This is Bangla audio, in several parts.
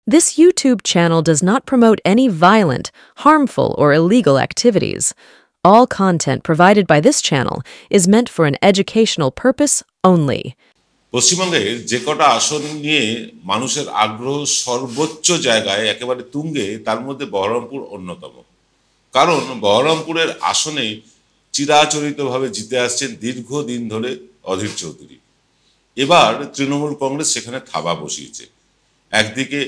This YouTube channel does not promote any violent, harmful, or illegal activities. All content provided by this channel is meant for an educational purpose only. পশ্চিমবঙ্গের যে কটা আসন নিয়ে মানুষের আগ্রহ সর্বোচ্চ জায়গায় একেবারে তুঙ্গে, তার মধ্যে বহরমপুর অন্যতম। কারণ বহরমপুরের আসনে চিরাচরিতভাবে জিতে আসছেন দীর্ঘদিন ধরে অধীর চৌধুরী। এবার তৃণমূল কংগ্রেস সেখানে থাবা বসিয়েছে। একদিকে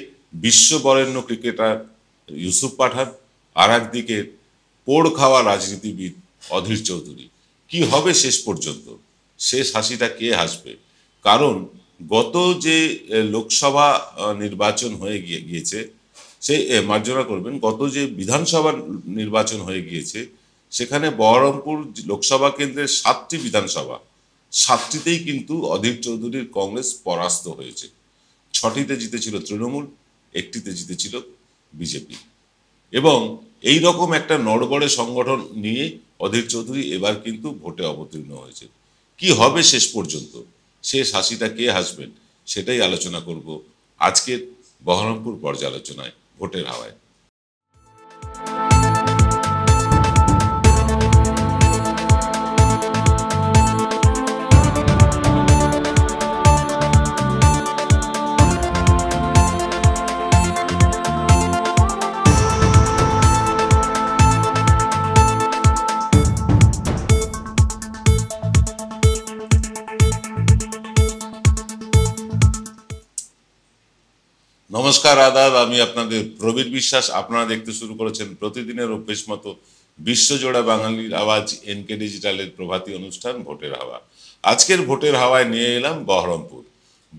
বিশ্ববরেণ্য ক্রিকেটার ইউসুফ পাঠান, আর একদিকে পোড় খাওয়া রাজনীতিবিদ অধীর চৌধুরী। কি হবে শেষ পর্যন্ত? শেষ হাসিটা কে হাসবে? কারণ গত যে লোকসভা নির্বাচন হয়ে গিয়েছে, মার্জনা করবেন, গত যে বিধানসভা নির্বাচন হয়ে গিয়েছে, সেখানে বহরমপুর লোকসভা কেন্দ্রের 7টি বিধানসভা, 7টিতেই কিন্তু অধীর চৌধুরীর কংগ্রেস পরাস্ত হয়েছে। 6টিতে জিতেছিল তৃণমূল, 1টিতে জিতেছিল বিজেপি। এবং এই রকম একটা নড়বড়ে সংগঠন নিয়ে অধীর চৌধুরী এবার কিন্তু ভোটে অবতীর্ণ হয়েছে। কি হবে শেষ পর্যন্ত? শেষ হাসিটা কে হাসবেন? সেটাই আলোচনা করব আজকের বহরমপুর পর্যালোচনায়, ভোটের হাওয়ায়। নমস্কার, আদাব, আমি আপনাদের প্রবীর বিশ্বাস। আপনারা দেখতে শুরু করেছেন প্রতিদিনের অভ্যেস মতো বিশ্বজোড়া বাঙালির আওয়াজ এনকে ডিজিটালের প্রভাতী অনুষ্ঠান ভোটের হাওয়া। আজকের ভোটের হাওয়ায় নিয়ে এলাম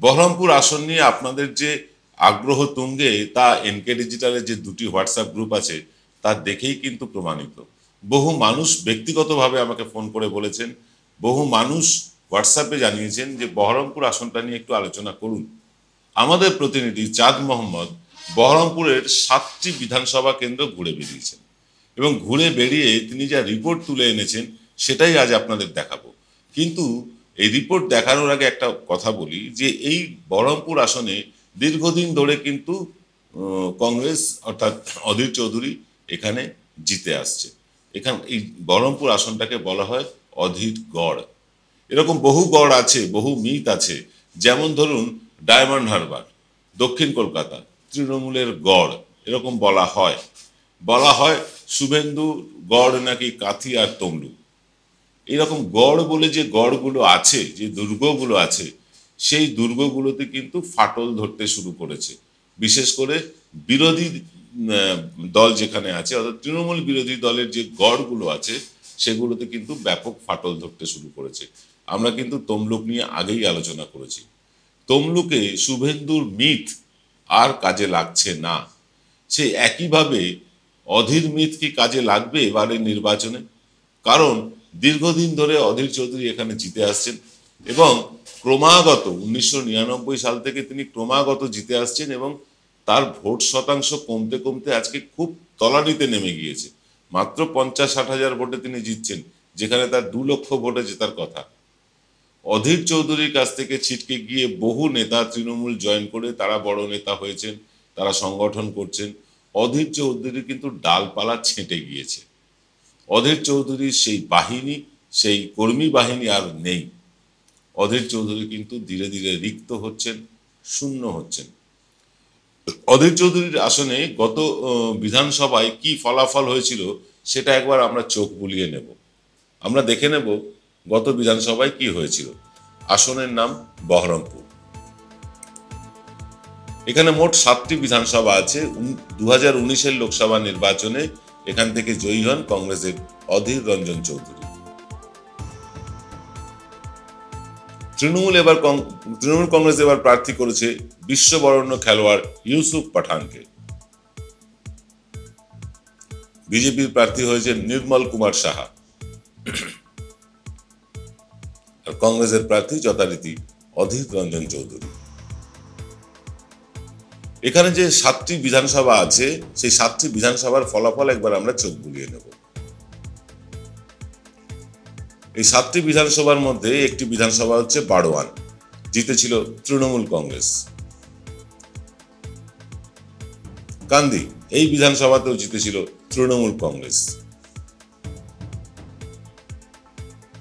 বহরমপুর আসন নিয়ে আপনাদের যে আগ্রহ তুঙ্গে, তা এনকে ডিজিটালের যে 2টি হোয়াটসঅ্যাপ গ্রুপ আছে তা দেখেই কিন্তু প্রমাণিত। বহু মানুষ ব্যক্তিগতভাবে আমাকে ফোন করে বলেছেন, বহু মানুষ হোয়াটসঅ্যাপে জানিয়েছেন যে বহরমপুর আসনটা নিয়ে একটু আলোচনা করুন। আমাদের প্রতিনিধি চাঁদ মোহাম্মদ বহরমপুরের 7টি বিধানসভা কেন্দ্র ঘুরে বেরিয়েছেন এবং ঘুরে বেরিয়ে তিনি যা রিপোর্ট তুলে এনেছেন সেটাই আজ আপনাদের দেখাবো। কিন্তু এই রিপোর্ট দেখানোর আগে একটা কথা বলি যে এই বহরমপুর আসনে দীর্ঘদিন ধরে কিন্তু কংগ্রেস অর্থাৎ অধীর চৌধুরী এখানে জিতে আসছে। এই বহরমপুর আসনটাকে বলা হয় অধীর গড়। এরকম বহু গড় আছে, বহু মিথ আছে। যেমন ধরুন ডায়মন্ড হারবার, দক্ষিণ কলকাতা, তৃণমূলের গড়, এরকম বলা হয় শুভেন্দু গড় নাকি কাথি আর তমলুক। এইরকম গড় বলে যে গড়গুলো আছে, যে দুর্গগুলো আছে, সেই দুর্গগুলোতে কিন্তু ফাটল ধরতে শুরু করেছে। বিশেষ করে বিরোধী দল যেখানে আছে, অর্থাৎ তৃণমূল বিরোধী দলের যে গড়গুলো আছে সেগুলোতে কিন্তু ব্যাপক ফাটল ধরতে শুরু করেছে। আমরা কিন্তু তমলুক নিয়ে আগেই আলোচনা করেছি। তমলুকে শুভেন্দুর মিথ আর কাজে লাগছে না। সে একইভাবে অধীর মিথ কি কাজে লাগবে এবারের নির্বাচনে? কারণ দীর্ঘদিন ধরে অধীর চৌধুরী এখানে জিতে আসছেন এবং ক্রমাগত 1999 সাল থেকে তিনি ক্রমাগত জিতে আসছেন এবং তার ভোট শতাংশ কমতে কমতে আজকে খুব তলানিতে নেমে গিয়েছে। মাত্র 50-60 হাজার ভোটে তিনি জিতছেন, যেখানে তার 2 লক্ষ ভোটে জেতার কথা। অধীর চৌধুরীর কাছ থেকে ছিটকে গিয়ে বহু নেতা তৃণমূল জয়েন করে তারা বড় নেতা হয়েছেন, তারা সংগঠন করছেন। অধীর চৌধুরী কিন্তু ডালপালা ছেঁটে গিয়েছে। অধীর চৌধুরীর সেই বাহিনী, সেই কর্মী বাহিনী আর নেই। অধীর চৌধুরী কিন্তু ধীরে ধীরে রিক্ত হচ্ছেন, শূন্য হচ্ছেন। অধীর চৌধুরীর আসনে গত বিধানসভায় কি ফলাফল হয়েছিল সেটা একবার আমরা চোখ বুলিয়ে নেব। আমরা দেখে নেব গত বিধানসভায় কি হয়েছিল। আসনের নাম বহরমপুর। এখানে মোট 7টি বিধানসভা আছে। 2019-এর লোকসভা নির্বাচনে এখান থেকে জয়ী হন কংগ্রেসের অধীর রঞ্জন চৌধুরী। তৃণমূল কংগ্রেস এবার প্রার্থী করেছে বিশ্ববরেণ্য খেলোয়াড় ইউসুফ পাঠানকে। বিজেপির প্রার্থী হয়েছে নির্মল কুমার সাহা। কংগ্রেসের প্রার্থী যথারীতি অধীর রঞ্জন চৌধুরী। এখানে যে 7টি বিধানসভা আছে, সেই 7টি বিধানসভার ফলাফল একবার আমরা চোখ বুলিয়ে নেব। এই 7টি বিধানসভার মধ্যে একটি বিধানসভা হচ্ছে বাড়োয়ান, জিতেছিল তৃণমূল কংগ্রেস। কান্দি এই বিধানসভাতেও জিতেছিল তৃণমূল কংগ্রেস।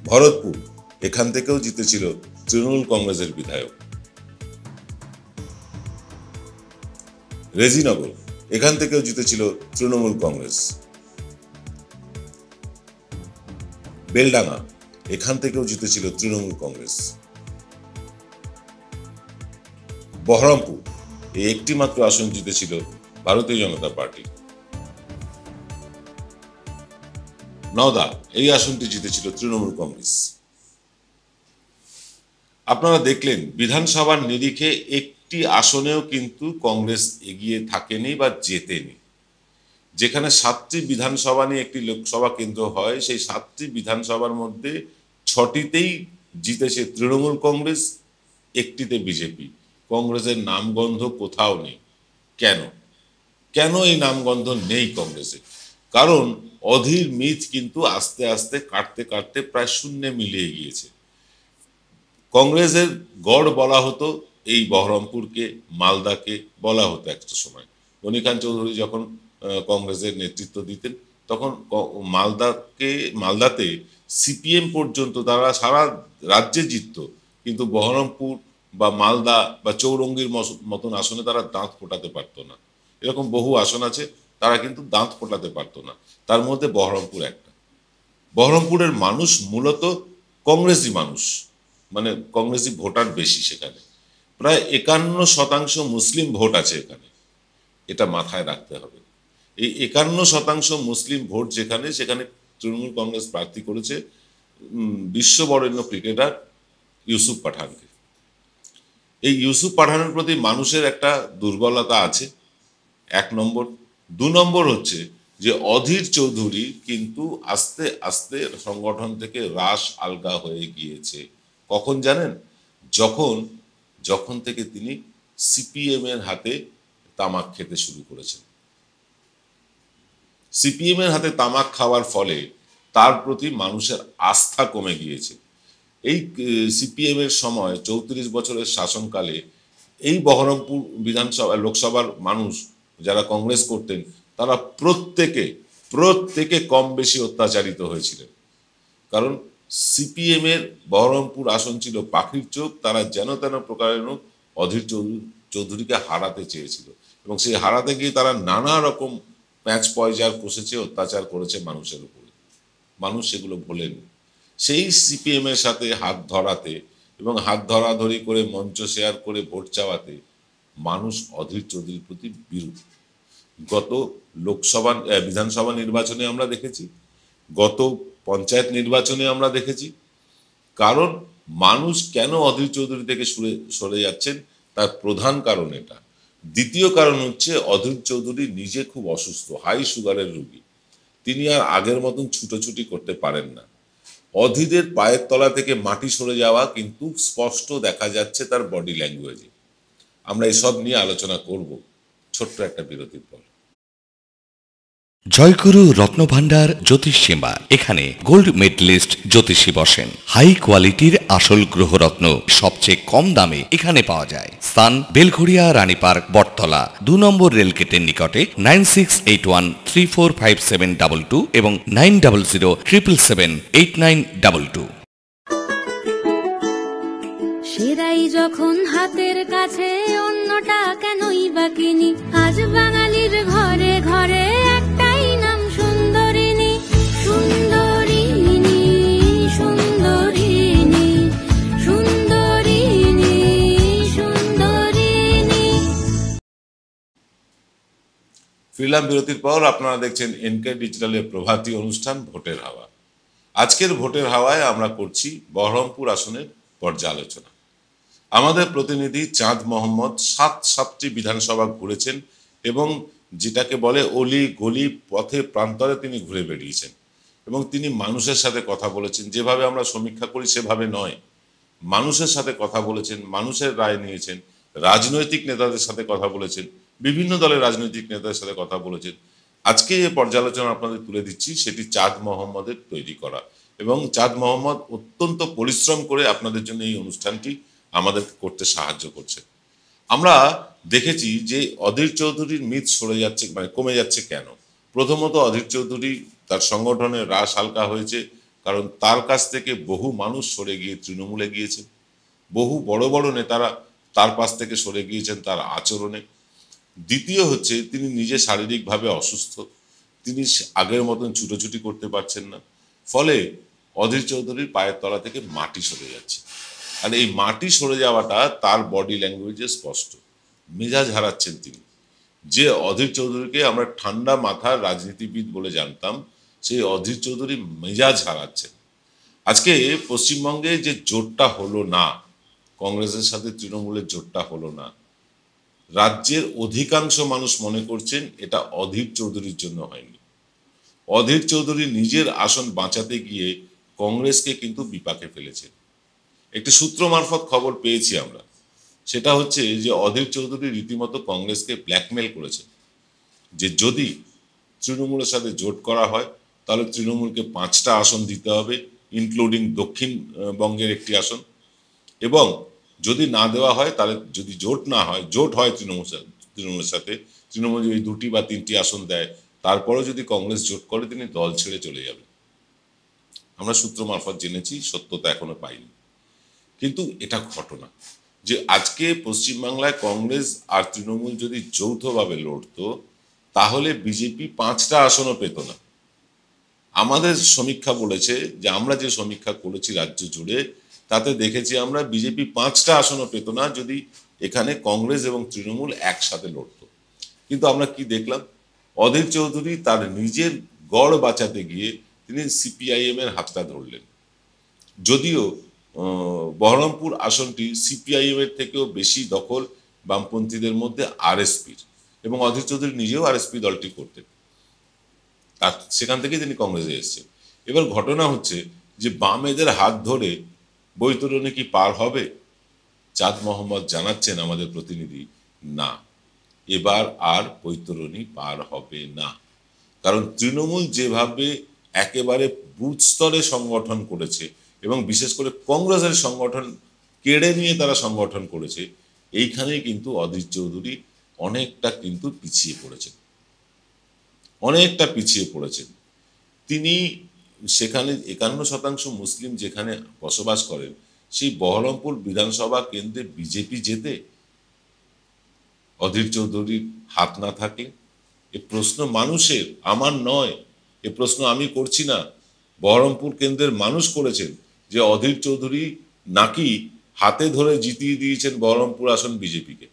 ভরতপুর এখান থেকেও জিতেছিল তৃণমূল কংগ্রেসের বিধায়ক। রেজিনগর এখান থেকেও জিতেছিল তৃণমূল কংগ্রেস। বেলডাঙ্গা এখান থেকেও জিতেছিল তৃণমূল কংগ্রেস। বহরমপুর এই একটি মাত্র আসন জিতেছিল ভারতীয় জনতা পার্টি। নওদা এই আসনটি জিতেছিল তৃণমূল কংগ্রেস। আপনারা দেখলেন বিধানসভার নিরিখে একটি আসনেও কিন্তু কংগ্রেস এগিয়ে থাকেনি বা জেতেনি। যেখানে 7টি বিধানসভা নিয়ে একটি লোকসভা কেন্দ্র হয়, সেই 7টি বিধানসভার মধ্যে 6টিতেই জিতেছে তৃণমূল কংগ্রেস, একটিতে বিজেপি। কংগ্রেসের নামগন্ধ কোথাও নেই। কেন কেন এই নামগন্ধ নেই কংগ্রেসের? কারণ অধীর মিথ কিন্তু আস্তে আস্তে কাটতে কাটতে প্রায় শূন্যে মিলিয়ে গিয়েছে। কংগ্রেসের গড় বলা হতো এই বহরমপুরকে, মালদাকে বলা হতো একটা সময়। গনি খান চৌধুরী যখন কংগ্রেসের নেতৃত্ব দিতেন তখন মালদাতে সিপিএম পর্যন্ত তারা সারা রাজ্যে জিতত, কিন্তু বহরমপুর বা মালদা বা চৌরঙ্গীর মতন আসনে তারা দাঁত ফোটাতে পারতো না। এরকম বহু আসন আছে তারা কিন্তু দাঁত ফোটাতে পারতো না, তার মধ্যে বহরমপুর একটা। বহরমপুরের মানুষ মূলত কংগ্রেসি মানুষ, মানে কংগ্রেসি ভোটার বেশি সেখানে। প্রায় 51% মুসলিম ভোট আছে এখানে, এটা মাথায় রাখতে হবে। এই 51% মুসলিম ভোট যেখানে, সেখানে তৃণমূল কংগ্রেস প্রার্থী করেছে বিশ্ববরেণ্য ক্রিকেটার ইউসুফ পাঠানকে। এই ইউসুফ পাঠানের প্রতি মানুষের একটা দুর্বলতা আছে, 1 নম্বর। 2 নম্বর হচ্ছে যে অধীর চৌধুরী কিন্তু আস্তে আস্তে সংগঠন থেকে রাশ আলগা হয়ে গিয়েছে। কখন জানেন? যখন থেকে তিনি সিপিএম এর হাতে তামাক খেতে শুরু করেছেন। সিপিএম এর হাতে তামাক খাওয়ার ফলে তার প্রতি মানুষের আস্থা কমে গিয়েছে। এই সিপিএম এর সময় 34 বছরের শাসনকালে এই বহরমপুর লোকসভার মানুষ যারা কংগ্রেস করতেন তারা প্রত্যেকে কম বেশি অত্যাচারিত হয়েছিলেন। কারণ সিপিএম এর বহরমপুর আসন ছিল পাখির চোখ, তারা যেন তেন প্রকারেণ অধীর চৌধুরীকে হারাতে চেয়েছিল, এবং সেই হারাতে গিয়ে তারা নানা রকম প্যাঁচ পয়জার কষেছে, অত্যাচার করেছে মানুষের উপরে। মানুষ সেগুলো ভোলেনি। সেই সিপিএম এর সাথে হাত ধরাতে এবং হাত ধরাধরি করে মঞ্চ শেয়ার করে ভোট চাওয়াতে মানুষ অধীর চৌধুরীর প্রতি বিরূপ। গত বিধানসভা নির্বাচনে আমরা দেখেছি, গত পঞ্চায়েত নির্বাচনে আমরা দেখেছি। কারণ মানুষ কেন অধীর চৌধুরী থেকে সরে যাচ্ছেন তার প্রধান কারণ এটা। দ্বিতীয় কারণ হচ্ছে অধীর চৌধুরী নিজে খুব অসুস্থ, হাই সুগারের রোগী। তিনি আর আগের মতন ছুটোছুটি করতে পারেন না। অধীরের পায়ের তলা থেকে মাটি সরে যাওয়া কিন্তু স্পষ্ট দেখা যাচ্ছে তার বডি ল্যাঙ্গুয়েজে। আমরা এসব নিয়ে আলোচনা করব ছোট্ট একটা বিরতির পর। জয়গুরু রত্নভান্ডার জ্যোতিষীমা, এখানে গোল্ড মেডেলিস্ট জ্যোতিষী বসেন। হাই কোয়ালিটির আসল গ্রহরত্ন সবচেয়ে কম দামে এখানে পাওয়া যায়। স্থান বেলঘড়িয়া রানীপার্ক, বটতলা, 2 নম্বর রেলগেটের নিকটে। 9681345722 এবং 9007778922। সেরাই যখন হাতের কাছে, অন্যটা কেনই বা কিনি। আজ বাঙালির ঘরে ঘরে একটাই নাম সুন্দরিনী, সুন্দরিনী, সুন্দরিনী, সুন্দরিনী, সুন্দরিনী। ফিরলাম বিরতির পর। আপনারা দেখছেন এনকে ডিজিটালের প্রভাতী অনুষ্ঠান ভোটের হাওয়া। আজকের ভোটের হাওয়ায় আমরা করছি বহরমপুর আসনের পর্যালোচনা। আমাদের প্রতিনিধি চাঁদ মোহাম্মদ 7টি বিধানসভা ঘুরেছেন এবং যেটাকে বলে অলি গলি পথে প্রান্তরে তিনি ঘুরে বেরিয়েছেন, এবং তিনি মানুষের সাথে কথা বলেছেন। যেভাবে আমরা সমীক্ষা করি সেভাবে নয়, মানুষের সাথে কথা বলেছেন, মানুষের রায় নিয়েছেন, রাজনৈতিক নেতাদের সাথে কথা বলেছেন, বিভিন্ন দলের রাজনৈতিক নেতাদের সাথে কথা বলেছেন। আজকে যে পর্যালোচনা আপনাদের তুলে দিচ্ছি সেটি চাঁদ মোহাম্মদের তৈরি করা, এবং চাঁদ মোহাম্মদ অত্যন্ত পরিশ্রম করে আপনাদের জন্য এই অনুষ্ঠানটি আমাদের করতে সাহায্য করছে। আমরা দেখেছি যে অধীর চৌধুরীর মিথ সরে যাচ্ছে, মানে কমে যাচ্ছে কেন? প্রথমত, অধীর চৌধুরী তার সংগঠনের রাশ হালকা হয়েছে, কারণ তার কাছ থেকে বহু মানুষ সরে গিয়ে তৃণমূলে গিয়েছে, বহু বড় বড় নেতারা তার পাশ থেকে সরে গিয়েছেন তার আচরণে। দ্বিতীয় হচ্ছে, তিনি নিজে শারীরিকভাবে অসুস্থ, তিনি আগের মতন ছুটোছুটি করতে পারছেন না, ফলে অধীর চৌধুরীর পায়ের তলা থেকে মাটি সরে যাচ্ছে। আর এই মাটি সরে যাওয়াটা তার বডি ল্যাঙ্গুয়েজে স্পষ্ট। মেজাজ হারাচ্ছেন তিনি। যে অধীর চৌধুরীকে আমরা ঠান্ডা মাথার রাজনীতিবিদ বলে জানতাম, সেই অধীর চৌধুরী মেজাজ হারাচ্ছেন। আজকে পশ্চিমবঙ্গে যে জোটটা হলো না, কংগ্রেসের সাথে তৃণমূলের জোটটা হলো না, রাজ্যের অধিকাংশ মানুষ মনে করছেন এটা অধীর চৌধুরীর জন্য হয়নি। অধীর চৌধুরী নিজের আসন বাঁচাতে গিয়ে কংগ্রেসকে কিন্তু বিপাকে ফেলেছেন। একটি সূত্র মারফত খবর পেয়েছি আমরা, সেটা হচ্ছে যে অধীর চৌধুরী রীতিমতো কংগ্রেসকে ব্ল্যাকমেল করেছেন যে যদি তৃণমূলের সাথে জোট করা হয় তাহলে তৃণমূলকে 5টা আসন দিতে হবে, ইনক্লুডিং দক্ষিণবঙ্গের একটি আসন, এবং যদি না দেওয়া হয় তাহলে, যদি জোট না হয়, জোট হয় তৃণমূলের সাথে, তৃণমূল যদি 2টি বা 3টি আসন দেয়, তারপরেও যদি কংগ্রেস জোট করে তিনি দল ছেড়ে চলে যাবেন। আমরা সূত্র মারফত জেনেছি, সত্যতা এখনো পাইনি। কিন্তু এটা ঘটনা যে আজকে পশ্চিমবাংলায় কংগ্রেস আর তৃণমূল যদি যৌথভাবে লড়তো তাহলে বিজেপি 5টা আসনও পেত না। আমাদের সমীক্ষা বলেছে যে, আমরা যে সমীক্ষা করেছি রাজ্য জুড়ে, তাতে দেখেছি আমরা বিজেপি 5টা আসনও পেত না যদি এখানে কংগ্রেস এবং তৃণমূল একসাথে লড়তো। কিন্তু আমরা কি দেখলাম? অধীর চৌধুরী তার নিজের গড় বাঁচাতে গিয়ে তিনি সিপিআইএম এর হাতটা ধরলেন। যদিও বহরমপুর আসনটি সিপিআইএম এর থেকেও বেশি দখল বামপন্থীদের মধ্যে আরএসপির, এবং অধীর চৌধুরী নিজেও আরএসপি দলটি করতেন, আর সেখান থেকে তিনি কংগ্রেসে এসেছেন। এবার ঘটনা হচ্ছে যে বামেদের হাত ধরে বৈতরণী কি পার হবে? চাঁদ মোহাম্মদ জানাচ্ছেন আমাদের প্রতিনিধি, না, এবার আর বৈতরণী পার হবে না। কারণ তৃণমূল যেভাবে একেবারে বুথ স্তরে সংগঠন করেছে, এবং বিশেষ করে কংগ্রেসের সংগঠন কেড়ে নিয়ে তারা সংগঠন করেছে, এইখানেই কিন্তু অধীর চৌধুরী অনেকটা কিন্তু পিছিয়ে পড়েছেন, অনেকটা পিছিয়ে পড়েছেন। তিনি সেখানে 51% মুসলিম যেখানে বসবাস করেন, সেই বহরমপুর বিধানসভা কেন্দ্রে বিজেপি জেতে অধীর চৌধুরীর হাত না থাকলে? এ প্রশ্ন মানুষের, আমার নয়, এ প্রশ্ন আমি করছি না, বহরমপুর কেন্দ্রের মানুষ করেছেন যে অধীর চৌধুরী নাকি হাতে ধরে জিতিয়ে দিয়েছেন বহরমপুর আসন বিজেপিকে।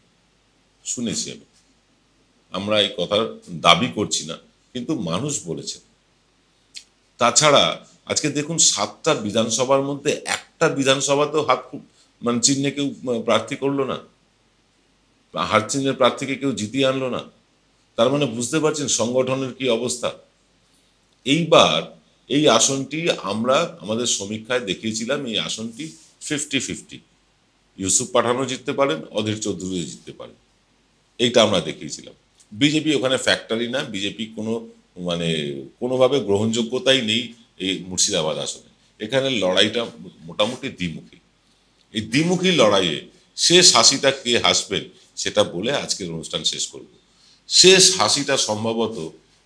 শুনেছি আমি, আমরা এই কথার দাবি করছি না, কিন্তু মানুষ বলেছেন। তাছাড়া আজকে দেখুন, 7টা বিধানসভার মধ্যে একটা বিধানসভাতেও মানে চিহ্নে কেউ প্রার্থী করলো না, হাত চিহ্নের প্রার্থীকে কেউ জিতিয়ে আনলো না। তার মানে বুঝতে পারছেন সংগঠনের কি অবস্থা। এইবার এই আসনটি আমরা আমাদের সমীক্ষায় দেখিয়েছিলাম, এই আসনটি 50-50, ইউসুফ পাঠানও জিততে পারেন, অধীর চৌধুরীও জিততে পারেন, এইটা আমরা দেখিয়েছিলাম। বিজেপি ওখানে ফ্যাক্টরি না, বিজেপি কোনোভাবে গ্রহণযোগ্যতাই নেই এই মুর্শিদাবাদ আসনে। এখানে লড়াইটা মোটামুটি দ্বিমুখী। এই দ্বিমুখী লড়াইয়ে শেষ হাসিটা কে হাসবেন সেটা বলে আজকের অনুষ্ঠান শেষ করব। শেষ হাসিটা সম্ভবত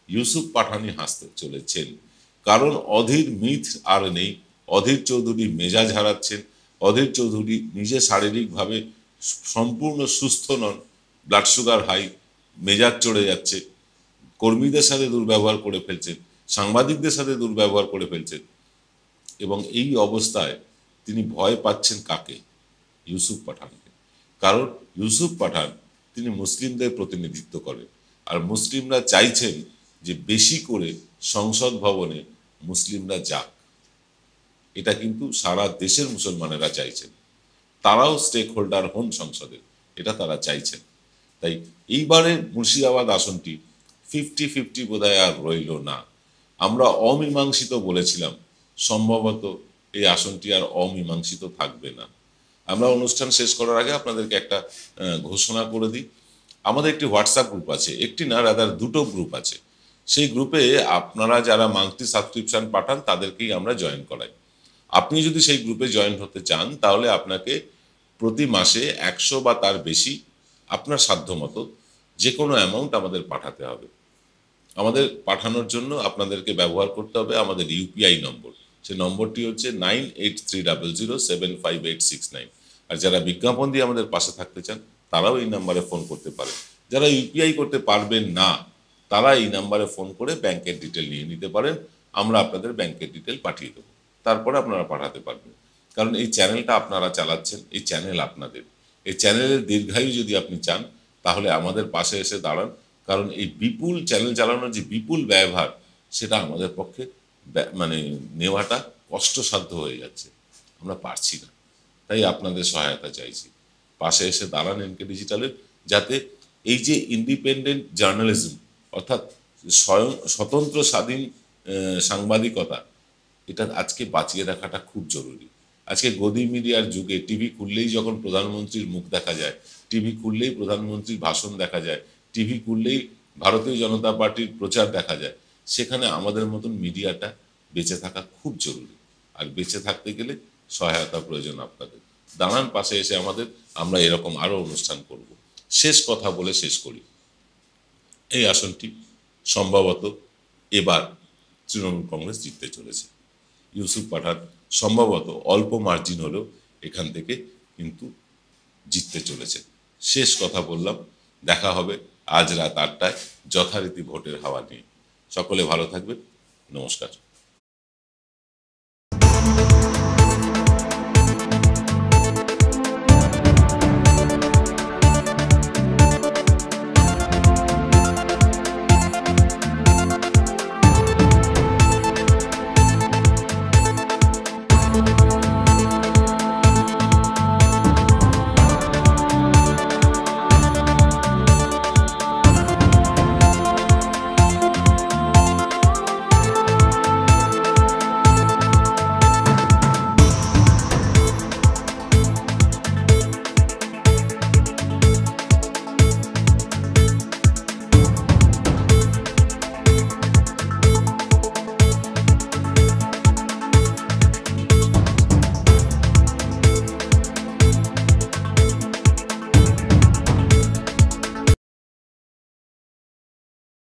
ইউসুফ পাঠানই হাসতে চলেছেন, কারণ অধীর মিথ আর নেই। অধীর চৌধুরী মেজাজ হারাচ্ছেন, অধীর চৌধুরী নিজে শারীরিকভাবে সম্পূর্ণ সুস্থ নন, ব্লাড সুগার হাই, মেজাজ চড়ে যাচ্ছে, কর্মীদের সাথে দুর্ব্যবহার করে ফেলছেন, সাংবাদিকদের সাথে দুর্ব্যবহার করে ফেলছেন, এবং এই অবস্থায় তিনি ভয় পাচ্ছেন কাকে? ইউসুফ পাঠানকে। কারণ ইউসুফ পাঠান তিনি মুসলিমদের প্রতিনিধিত্ব করেন, আর মুসলিমরা চাইছেন যে বেশি করে সংসদ ভবনে মুসলিমরা যাক। এটা কিন্তু সারা দেশের মুসলমানেরা চাইছেন, তারাও স্টেক হোল্ডার হন সংসদে, এটা তারা চাইছেন। তাই এইবারে মুর্শিদাবাদ আসনটি 50-50 বোধহয় আর রইল না। আমরা অমীমাংসিত বলেছিলাম, সম্ভবত এই আসনটি আর অমীমাংসিত থাকবে না। আমরা অনুষ্ঠান শেষ করার আগে আপনাদেরকে একটা ঘোষণা করে দিই। আমাদের একটি হোয়াটসঅ্যাপ গ্রুপ আছে, একটি না, রাদার 2টো গ্রুপ আছে। সেই গ্রুপে আপনারা যারা মান্থলি সাবস্ক্রিপশন পাঠান তাদেরকেই আমরা জয়েন করাই। আপনি যদি সেই গ্রুপে জয়েন হতে চান তাহলে আপনাকে প্রতি মাসে 100 বা তার বেশি আপনার সাধ্যমতো যে কোনো অ্যামাউন্ট আমাদের পাঠাতে হবে। আমাদের পাঠানোর জন্য আপনাদেরকে ব্যবহার করতে হবে আমাদের ইউপিআই নম্বর। সে নম্বরটি হচ্ছে 9830075869। আর যারা বিজ্ঞাপন দিয়ে আমাদের পাশে থাকতে চান তারাও এই নাম্বারে ফোন করতে পারেন। যারা ইউপিআই করতে পারবেন না তারা এই নাম্বারে ফোন করে ব্যাংকের ডিটেল নিয়ে নিতে পারেন, আমরা আপনাদের ব্যাংকের ডিটেল পাঠিয়ে দেবো, তারপরে আপনারা পাঠাতে পারবেন। কারণ এই চ্যানেলটা আপনারা চালাচ্ছেন, এই চ্যানেল আপনাদের। এই চ্যানেলের দীর্ঘায়ু যদি আপনি চান তাহলে আমাদের পাশে এসে দাঁড়ান, কারণ এই বিপুল চ্যানেল চালানোর যে বিপুল ব্যয়ভার সেটা আমাদের পক্ষে মানে নেওয়াটা কষ্টসাধ্য হয়ে যাচ্ছে, আমরা পারছি না। তাই আপনাদের সহায়তা চাইছি, পাশে এসে দাঁড়ান এনকে ডিজিটালের, যাতে এই যে ইন্ডিপেন্ডেন্ট জার্নালিজম অর্থাৎ স্বতন্ত্র স্বাধীন সাংবাদিকতা, এটা আজকে বাঁচিয়ে রাখাটা খুব জরুরি। আজকে গদি মিডিয়ার যুগে টিভি খুললেই যখন প্রধানমন্ত্রীর মুখ দেখা যায়, টিভি খুললেই প্রধানমন্ত্রীর ভাষণ দেখা যায়, টিভি খুললেই ভারতীয় জনতা পার্টির প্রচার দেখা যায়, সেখানে আমাদের মতন মিডিয়াটা বেঁচে থাকা খুব জরুরি। আর বেঁচে থাকতে গেলে সহায়তা প্রয়োজন আপনাদের। দাঁড়ান পাশে এসে আমাদের, আমরা এরকম আরও অনুষ্ঠান করব। শেষ কথা বলে শেষ করি, এই আসনটি সম্ভবত এবার তৃণমূল কংগ্রেস জিততে চলেছে। ইউসুফ পাঠান সম্ভবত অল্প মার্জিন হলেও এখান থেকে কিন্তু জিততে চলেছে। শেষ কথা বললাম, দেখা হবে আজ রাত 8টায় যথারীতি ভোটের হাওয়া নিয়ে। সকলে ভালো থাকবেন, নমস্কার।